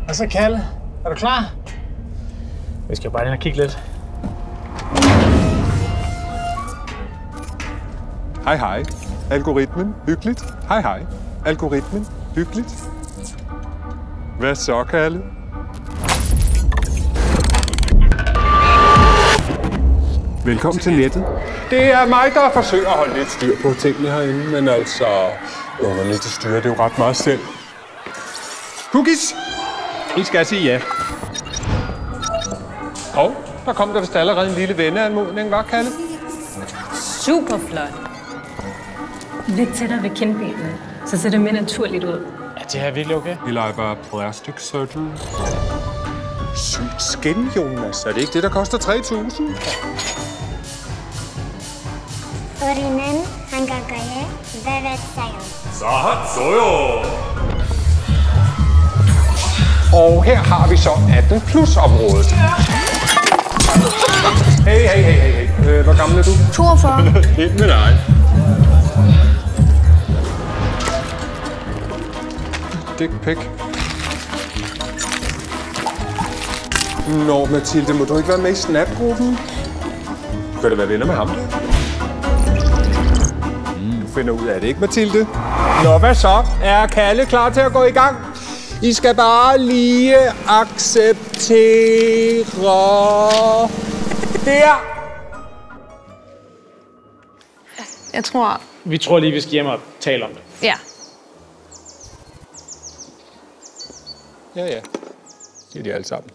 Og så Kalle, er du klar? Vi skal bare ind og kigge lidt. Hej hej. Algoritmen, hyggeligt. Hej hej. Algoritmen, hyggeligt. Hvad så, Kalle? Velkommen til nettet. Det er mig, der forsøger at holde lidt styr på tingene herinde, men altså, ungerne de styrer det jo ret meget selv. Cookies! I skal sige ja. Og der kom der vist allerede en lille venneanmodning, var Kalle? Super flot. Lidt tættere ved kindbenene, så ser det mere naturligt ud. Ja, det er virkelig okay. Vi leger bare plastic surgery. Sygt skin, Jonas. Er det ikke det, der koster 3.000? 우리는 한가가의 베베사요. Sahatsoyo! Og her har vi så 18+-området. Hey. Hvor gammel er du? 42. Helt med dig. Dick pic. Nå, Mathilde, må du ikke være med i Snap-gruppen? Du kan da være venner med ham. Du finder ud af det, ikke, Mathilde? Nå, hvad så? Er Kalle klar til at gå i gang? I skal bare lige acceptere... Der! Jeg tror... Vi tror lige, vi skal hjem og tale om det. Ja. Ja. Det er de alle sammen.